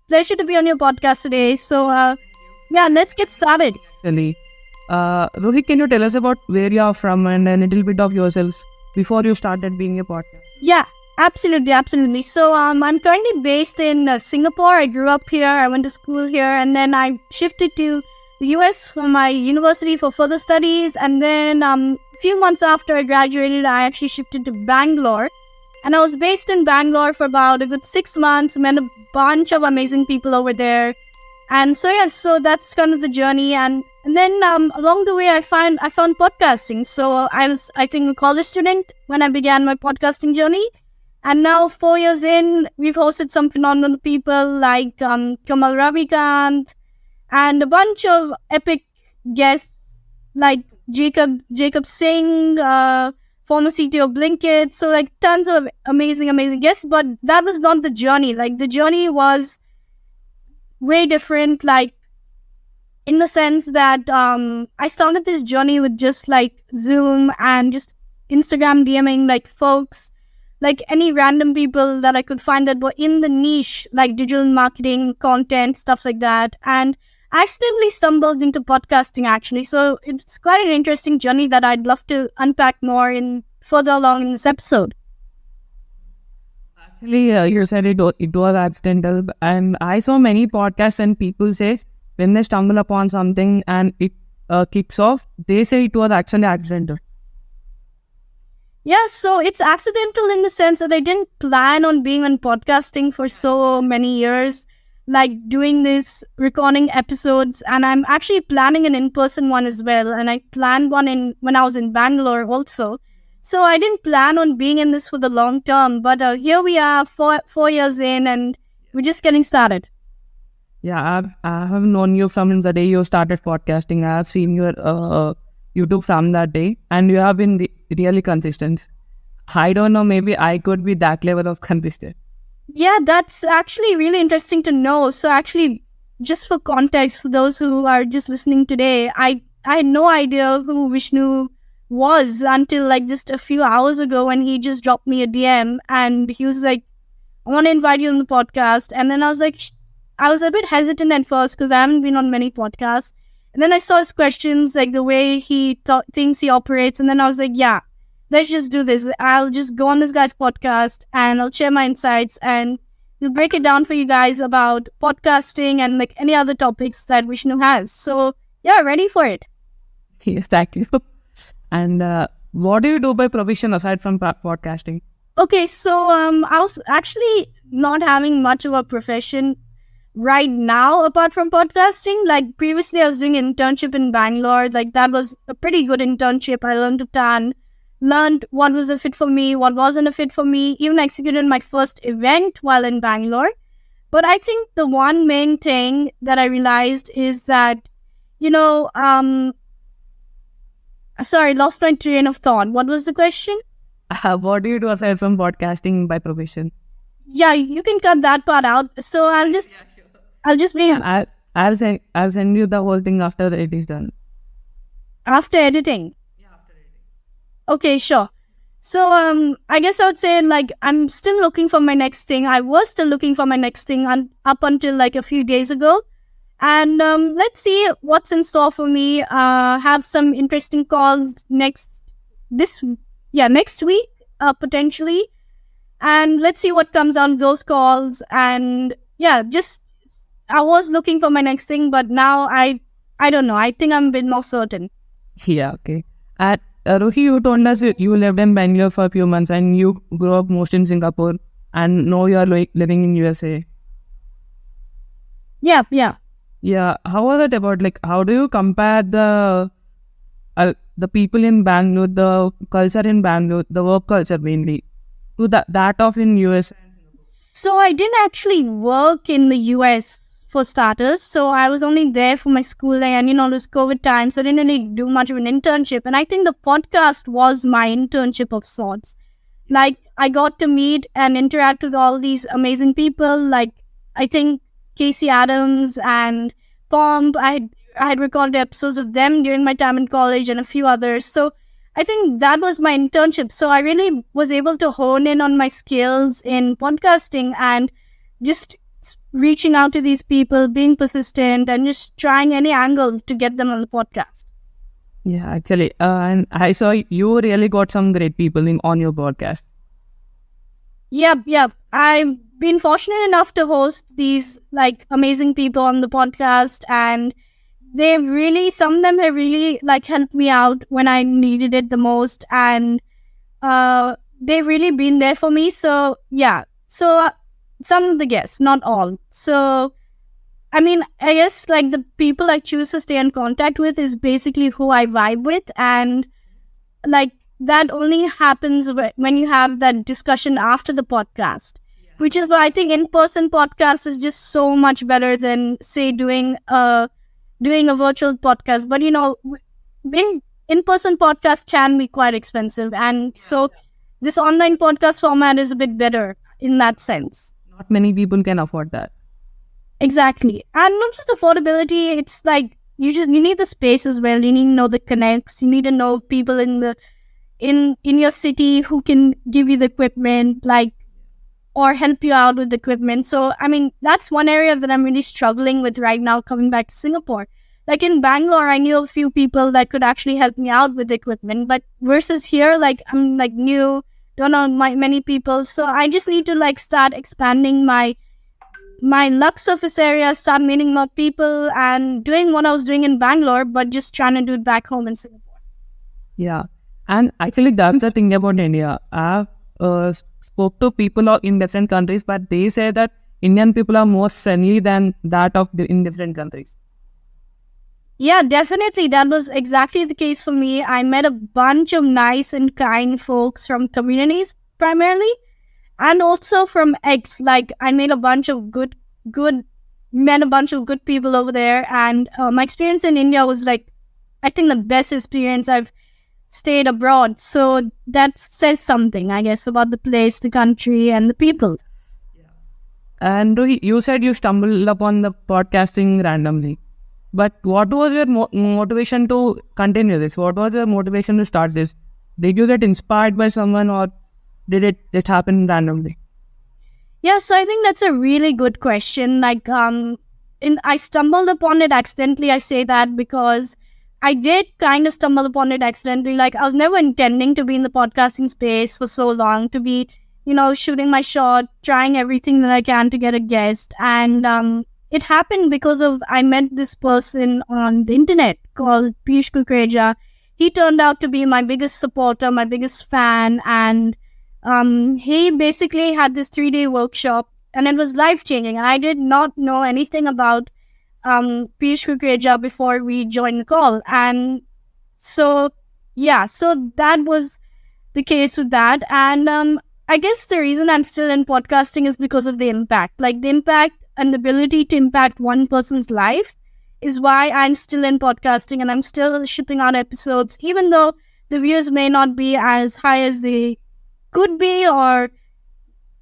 pleasure to be on your podcast today. So, yeah, let's get started. Actually, Rohit, can you tell us about where you are from and a little bit of yourselves before you started being a podcast? Yeah, absolutely. So, I'm currently based in Singapore. I grew up here. I went to school here, and then I shifted to the US for my university for further studies. And then, a few months after I graduated, I actually shifted to Bangalore. And I was based in Bangalore for about a good 6 months. Met a bunch of amazing people over there. And so yeah, so that's kind of the journey. And then along the way, I found podcasting. So I think a college student when I began my podcasting journey. And now 4 years in, we've hosted some phenomenal people like Kamal Ravikant and a bunch of epic guests like Jacob Singh, former CTO of Blinkit. So like tons of amazing guests. But that was not the journey. Like the journey was way different. Like in the sense that I started this journey with just like Zoom and just Instagram DMing like folks, like any random people that I could find that were in the niche, like digital marketing, content, stuff like that. And I accidentally stumbled into podcasting actually. So it's quite an interesting journey that I'd love to unpack more in further along in this episode. Actually, you said it was accidental, and I saw many podcasts and people say when they stumble upon something and it kicks off, they say it was actually accidental. Yeah, so it's accidental in the sense that I didn't plan on being on podcasting for so many years, like doing this, recording episodes, and I'm actually planning an in-person one as well. And I planned one when I was in Bangalore also. So I didn't plan on being in this for the long term, but here we are, 4 years in, and we're just getting started. Yeah, I have known you from the day you started podcasting. I have seen your YouTube from that day, and you have been really consistent. I don't know, maybe I could be that level of consistent. Yeah, that's actually really interesting to know. So actually, just for context, for those who are just listening today, I had no idea who Vishnu was until like just a few hours ago when he just dropped me a DM and he was like, I want to invite you on the podcast. And then I was like, I was a bit hesitant at first because I haven't been on many podcasts. And then I saw his questions, like the way he thinks he operates. And then I was like, yeah, let's just do this. I'll just go on this guy's podcast and I'll share my insights and we'll break it down for you guys about podcasting and like any other topics that Vishnu has. So yeah, ready for it. Yes, thank you. And what do you do by profession aside from podcasting? Okay, so I was actually not having much of a profession right now apart from podcasting. Like previously I was doing an internship in Bangalore. Like that was a pretty good internship. I learned a ton, learned what was a fit for me, what wasn't a fit for me, even executed my first event while in Bangalore. But I think the one main thing that I realized is that, sorry, lost my train of thought. What was the question? What do you do aside from podcasting by profession? Yeah, you can cut that part out. So I'll just be I'll send you the whole thing after it is done. after editing. Yeah, after editing. Okay, sure. So I guess I would say like I'm still looking for my next thing. I was still looking for my next thing up until like a few days ago. And let's see what's in store for me. Have some interesting calls next week, potentially. And let's see what comes out of those calls. And yeah, I was looking for my next thing, but now I don't know. I think I'm a bit more certain. Yeah, okay. At Rohi, you told us you lived in Bangalore for a few months and you grew up most in Singapore and now you are living in USA. Yeah. Yeah, how was it about, like, how do you compare the people in Bangalore, the culture in Bangalore, the work culture mainly, to that of in US? So I didn't actually work in the US for starters. So I was only there for my schooling and, it was COVID time. So I didn't really do much of an internship. And I think the podcast was my internship of sorts. Like I got to meet and interact with all these amazing people. Like I think Casey Adams and Pomp. I had recorded episodes of them during my time in college and a few others. So I think that was my internship. So I really was able to hone in on my skills in podcasting and just reaching out to these people, being persistent, and just trying any angle to get them on the podcast. Yeah, actually, and I saw you really got some great people on your podcast. Yep. I've been fortunate enough to host these like amazing people on the podcast, and some of them have really like helped me out when I needed it the most, and they've really been there for me. So yeah, some of the guests, not all. So I mean, I guess like the people I choose to stay in contact with is basically who I vibe with, and like that only happens when you have that discussion after the podcast, which is why I think in-person podcast is just so much better than say doing a virtual podcast. But being in-person podcast can be quite expensive, and so this online podcast format is a bit better in that sense. Not many people can afford that. Exactly. And not just affordability, it's like you need the space as well. You need to know the connects. You need to know people in your city who can give you the equipment, like, or help you out with the equipment. So I mean, that's one area that I'm really struggling with right now coming back to Singapore. Like in Bangalore, I knew a few people that could actually help me out with the equipment, but versus here, like I'm like new, don't know many people. So I just need to like start expanding my luck surface area, start meeting more people, and doing what I was doing in Bangalore, but just trying to do it back home in Singapore. Yeah, and actually that's the thing about India. I've spoke to people in different countries, but they say that Indian people are more friendly than that of in different countries. Yeah, definitely. That was exactly the case for me. I met a bunch of nice and kind folks from communities primarily, and also from ex. Like I made a bunch of met a bunch of good people over there, and my experience in India was like, I think the best experience I've stayed abroad. So that says something, I guess, about the place, the country, and the people. And Roohi, you said you stumbled upon the podcasting randomly. But what was your motivation to continue this? What was your motivation to start this? Did you get inspired by someone, or did it just happen randomly? Yeah, so I think that's a really good question. Like, I stumbled upon it accidentally. I say that because I did kind of stumble upon it accidentally. Like, I was never intending to be in the podcasting space for so long, to be, shooting my shot, trying everything that I can to get a guest. And it happened because I met this person on the internet called Piyush Kukreja. He turned out to be my biggest supporter, my biggest fan, and he basically had this 3-day workshop, and it was life-changing. And I did not know anything about Piyush Kukreja before we joined the call. And so that was the case with that. And I guess the reason I'm still in podcasting is because of the impact. Like the impact and the ability to impact one person's life is why I'm still in podcasting, and I'm still shipping out episodes, even though the views may not be as high as they could be, or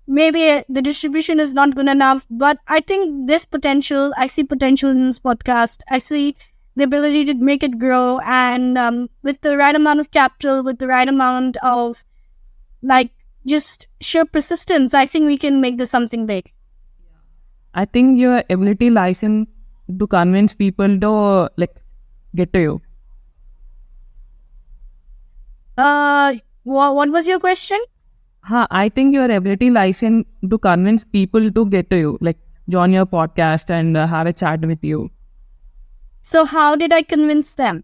maybe the distribution is not good enough. But I think I see potential in this podcast. I see the ability to make it grow, and with the right amount of capital, with the right amount of like just sheer persistence, I think we can make this something big. I think your ability lies in to convince people to get to you. What was your question? I think your ability lies in to convince people to get to you, like join your podcast and have a chat with you. So how did I convince them?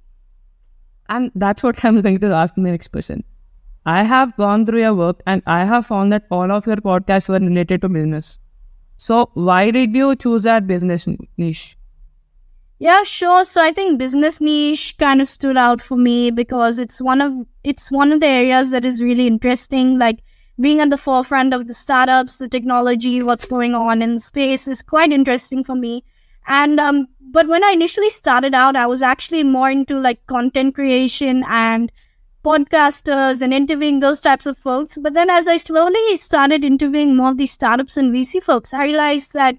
And that's what I'm going to ask my next question. I have gone through your work and I have found that all of your podcasts were related to business. So why did you choose that business niche? Yeah, sure. So I think business niche kind of stood out for me because it's one of the areas that is really interesting. Like being at the forefront of the startups, the technology, what's going on in space is quite interesting for me. And but when I initially started out, I was actually more into like content creation and podcasters and interviewing those types of folks. But then as I slowly started interviewing more of these startups and VC folks, I realized that,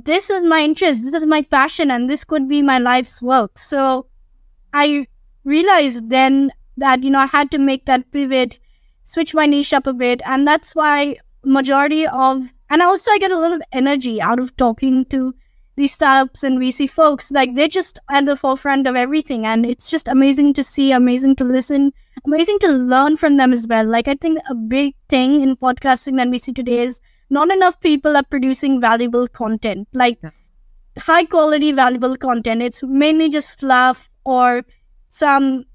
this is my interest, this is my passion, and this could be my life's work. So I realized then that, I had to make that pivot, switch my niche up a bit. And that's why majority of And also I get a lot of energy out of talking to these startups and VC folks. Like, they're just at the forefront of everything, and it's just amazing to see, amazing to listen, amazing to learn from them as well. Like, I think a big thing in podcasting that we see today is not enough people are producing valuable content, like high quality valuable content. It's mainly just fluff or some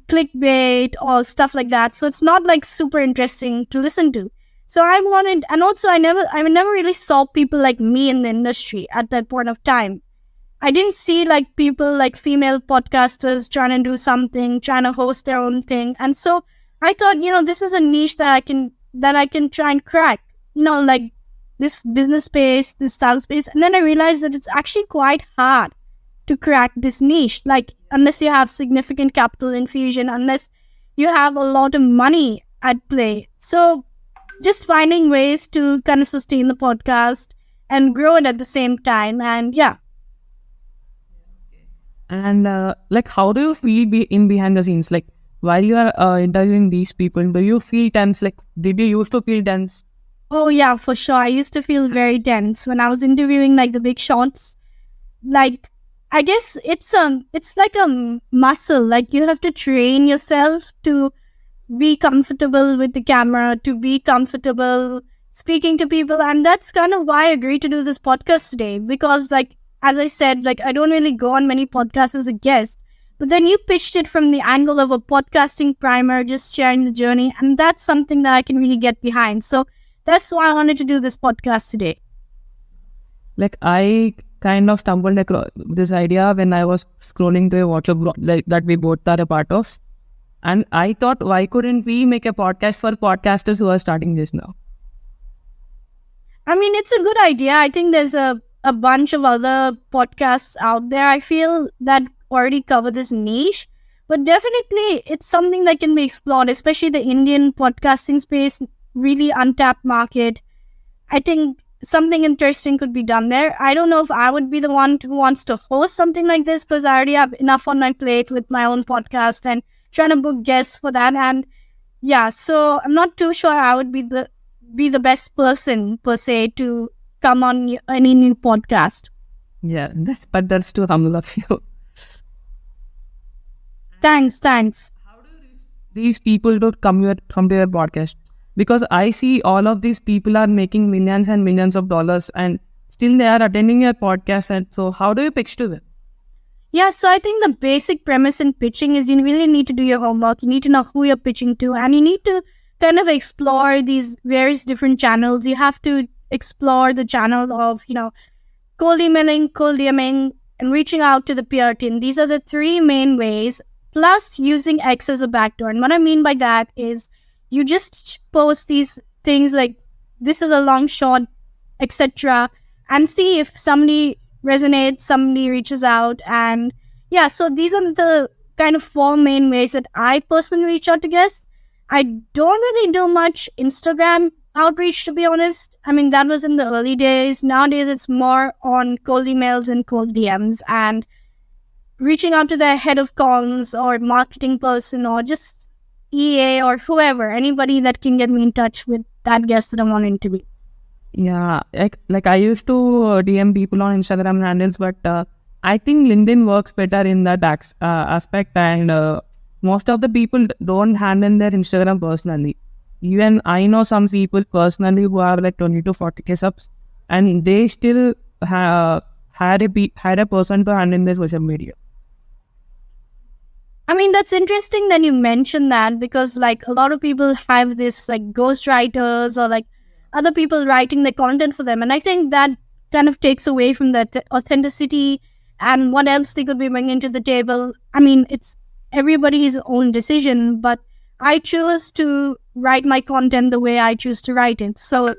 clickbait or stuff like that. So it's not like super interesting to listen to. So I wanted, and also I never really saw people like me in the industry at that point of time. I didn't see like people like female podcasters trying to do something, trying to host their own thing. And so I thought, this is a niche that I can try and crack, like this business space, this startup space. And then I realized that it's actually quite hard to crack this niche, like unless you have significant capital infusion, unless you have a lot of money at play. So just finding ways to kind of sustain the podcast and grow it at the same time. And yeah. And like, how do you feel in behind the scenes? Like, while you are interviewing these people, do you feel tense? Like, did you used to feel tense? Oh yeah, for sure. I used to feel very tense when I was interviewing like the big shots. Like, I guess it's like a muscle. Like, you have to train yourself to be comfortable with the camera, to be comfortable speaking to people. And that's kind of why I agreed to do this podcast today. Because, like, as I said, like, I don't really go on many podcasts as a guest. But then you pitched it from the angle of a podcasting primer, just sharing the journey. And that's something that I can really get behind. So that's why I wanted to do this podcast today. Like, I kind of stumbled across this idea when I was scrolling through a WhatsApp group like that we both are a part of. And I thought, why couldn't we make a podcast for podcasters who are starting this now? I mean, it's a good idea. I think there's a bunch of other podcasts out there, I feel, that already cover this niche. But definitely, it's something that can be explored, especially the Indian podcasting space, really untapped market. I think something interesting could be done there. I don't know if I would be the one who wants to host something like this, because I already have enough on my plate with my own podcast and trying to book guests for that. And yeah, so I'm not too sure I would be the best person per se to come on any new podcast. Yeah, that's too humble of you. Thanks. How do you reach these people to come to your podcast? Because I see all of these people are making millions and millions of dollars, and still they are attending your podcast. And so how do you pitch to them? Yeah, so I think the basic premise in pitching is you really need to do your homework. You need to know who you're pitching to, and you need to kind of explore these various different channels. You have to explore the channel of, cold emailing, cold DMing, and reaching out to the peer team. These are the three main ways, plus using X as a backdoor. And what I mean by that is you just post these things like, this is a long shot, etc., and see if somebody resonates, somebody reaches out. And yeah, so these are the kind of four main ways that I personally reach out to guests. I don't really do much Instagram outreach, to be honest. I mean, that was in the early days. Nowadays, it's more on cold emails and cold DMs and reaching out to their head of comms or marketing person or just EA or whoever, anybody that can get me in touch with that guest that I want to interview. Yeah, like I used to DM people on Instagram handles, but I think LinkedIn works better in that aspect, and most of the people don't handle their Instagram personally. Even I know some people personally who are like 20 to 40k subs, and they still had a person to handle their social media. I mean, that's interesting that you mentioned that, because like a lot of people have this like ghostwriters or like other people writing the content for them. And I think that kind of takes away from the authenticity and what else they could be bringing to the table. I mean, it's everybody's own decision, but I choose to write my content the way I choose to write it. So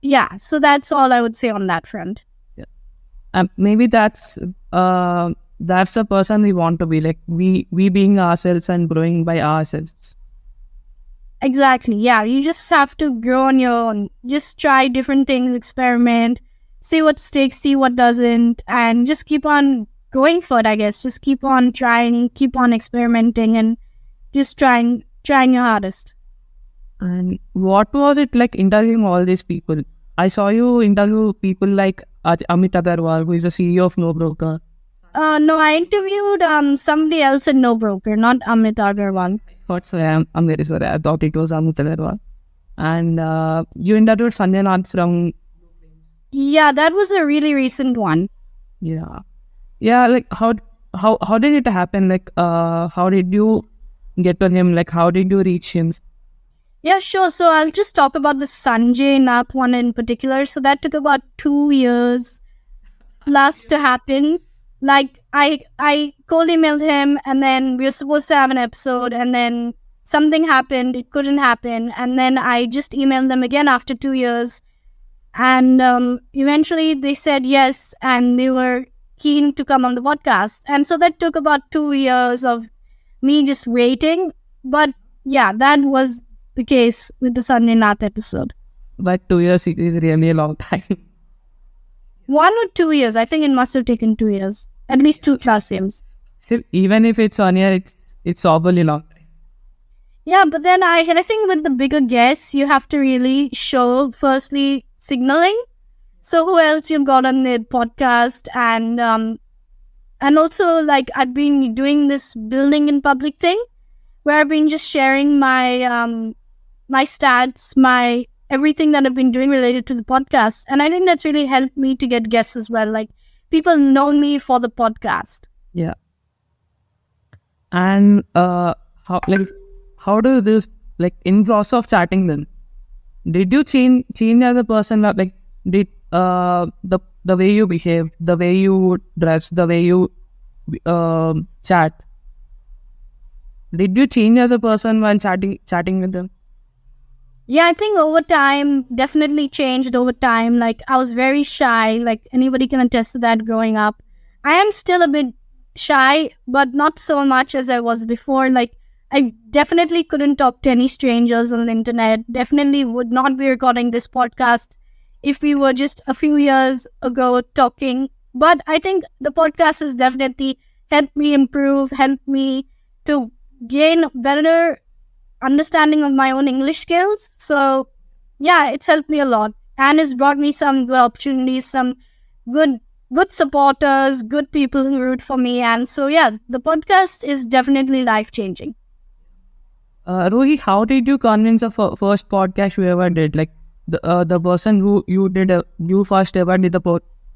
yeah, so that's all I would say on that front. Yeah. Maybe that's the person we want to be, like we being ourselves and growing by ourselves. Exactly. Yeah, you just have to grow on your own. Just try different things, experiment, see what sticks, see what doesn't, and just keep on going for it, I guess. Just keep on trying, keep on experimenting, and just trying your hardest. And what was it like interviewing all these people? I saw you interview people like Amit Agarwal, who is the CEO of No Broker. No, I interviewed somebody else at No Broker, not Amit Agarwal. Thought so. I'm very sorry. I thought it was Amit Agarwal. And you interviewed Sanjay Nath from. Yeah, that was a really recent one. Yeah. Yeah, like how did it happen? Like how did you get to him? Like how did you reach him? Yeah, sure. So I'll just talk about the Sanjay Nath one in particular. So that took about 2 years plus to happen. Like I cold emailed him, and then we were supposed to have an episode, and then something happened. It couldn't happen, and then I just emailed them again after 2 years, and eventually they said yes, and they were keen to come on the podcast. And so that took about 2 years of me just waiting. But yeah, that was the case with the Sunday Nath episode. But 2 years is really a long time. 1 or 2 years. I think it must have taken 2 years. At least 2+ years. Still, even if it's 1 year, it's awfully long. Yeah, but then I think with the bigger guests, you have to really show, firstly, signaling. So who else you've got on the podcast, and also like I've been doing this building in public thing, where I've been just sharing my my stats, my everything that I've been doing related to the podcast, and I think that's really helped me to get guests as well. Like people know me for the podcast. Yeah. And how do this, like in process of chatting then, did you change as a person? Like did the way you behave, the way you dress, the way you chat, did you change as a person while chatting with them? Yeah, I think over time, definitely changed over time. Like I was very shy, like anybody can attest to that growing up. I am still a bit shy, but not so much as I was before. Like I definitely couldn't talk to any strangers on the internet. Definitely would not be recording this podcast if we were just a few years ago talking. But I think the podcast has definitely helped me improve, helped me to gain better understanding of my own English skills. So yeah, it's helped me a lot, and it's brought me some good opportunities, some good supporters, good people who root for me. And so yeah, the podcast is definitely life changing. Roohi, how did you convince the first podcast you ever did? Like the person who you first ever did the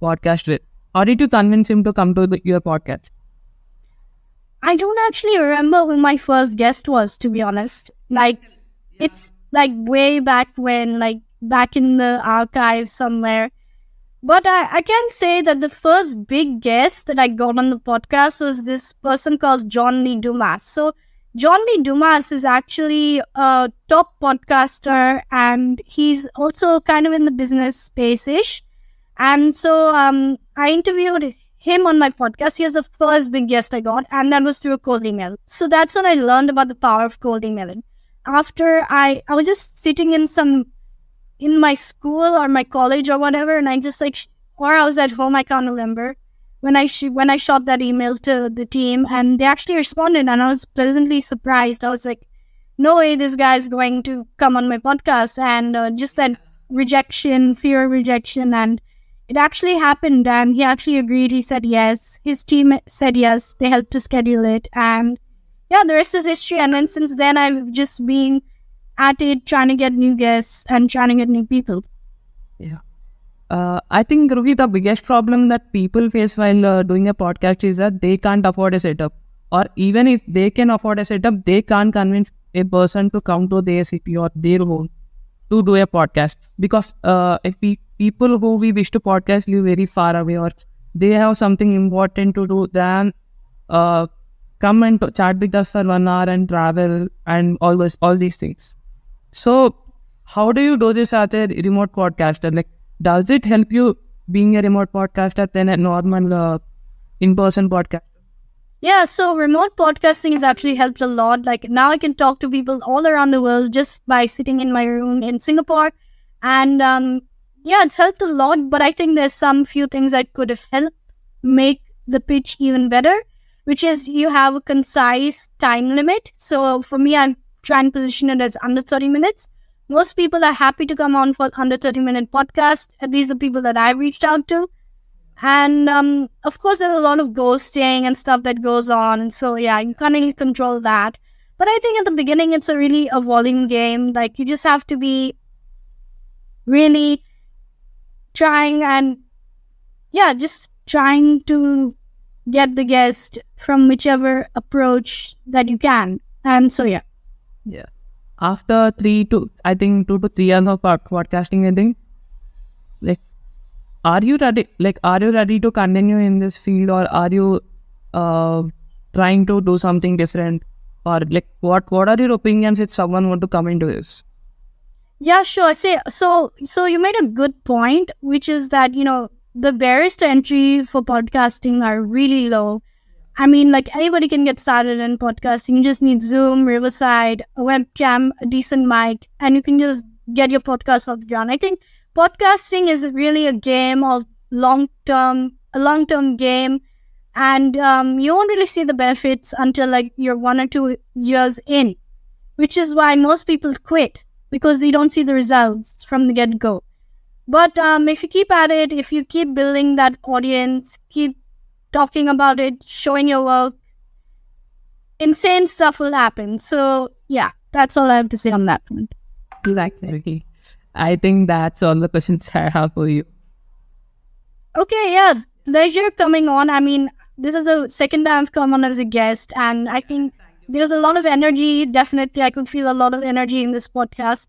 podcast with. How did you convince him to come to your podcast? I don't actually remember who my first guest was, to be honest. Like, it's like way back when, like back in the archive somewhere. But I can say that the first big guest that I got on the podcast was this person called John Lee Dumas. So John Lee Dumas is actually a top podcaster, and he's also kind of in the business space-ish. And so I interviewed him on my podcast. He was the first big guest I got, and that was through a cold email. So that's when I learned about the power of cold emailing. After I was just sitting in my school or my college or whatever, and I just or I was at home, I can't remember, when I shot that email to the team, and they actually responded, and I was pleasantly surprised. I was like, no way this guy's going to come on my podcast. And just that rejection, fear of rejection, and it actually happened, and he actually agreed. He said yes. His team said yes. They helped to schedule it. And yeah, the rest is history. And then since then, I've just been at it, trying to get new guests and trying to get new people. Yeah. I think, Roohi, the biggest problem that people face while doing a podcast is that they can't afford a setup. Or even if they can afford a setup, they can't convince a person to come to their city or their home to do a podcast, because if people who we wish to podcast live very far away, or they have something important to do than come and chat with us for 1 hour and travel and all these things. So how do you do this as a remote podcaster? Like, does it help you being a remote podcaster than a normal in-person podcast? Yeah, so remote podcasting has actually helped a lot. Like now I can talk to people all around the world just by sitting in my room in Singapore. And yeah, it's helped a lot, but I think there's some few things that could have helped make the pitch even better, which is you have a concise time limit. So for me, I'm trying to position it as under 30 minutes. most people are happy to come on for under 30-minute podcast, at least the people that I've reached out to. And of course, there's a lot of ghosting and stuff that goes on. So yeah, you can't really control that. But I think at the beginning, it's a really evolving game. Like, you just have to be really trying and, yeah, just trying to get the guest from whichever approach that you can. And so, yeah. Yeah. After 2 to 3 years of podcasting, I think, like, are you ready? Like, are you ready to continue in this field, or are you trying to do something different? Or like, what are your opinions if someone want to come into this? Yeah, sure. So you made a good point, which is that, the barriers to entry for podcasting are really low. I mean, like, anybody can get started in podcasting. You just need Zoom, Riverside, a webcam, a decent mic, and you can just get your podcast off the ground. I think podcasting is really a game of long-term game, and you won't really see the benefits until like you're 1 or 2 years in, which is why most people quit, because they don't see the results from the get-go. But if you keep at it, if you keep building that audience, keep talking about it, showing your work, insane stuff will happen. So yeah, that's all I have to say on that one. Exactly. I think that's all the questions I have for you. Okay, yeah, pleasure coming on. I mean, this is the second time I've come on as a guest, and I think there's a lot of energy. Definitely, I could feel a lot of energy in this podcast.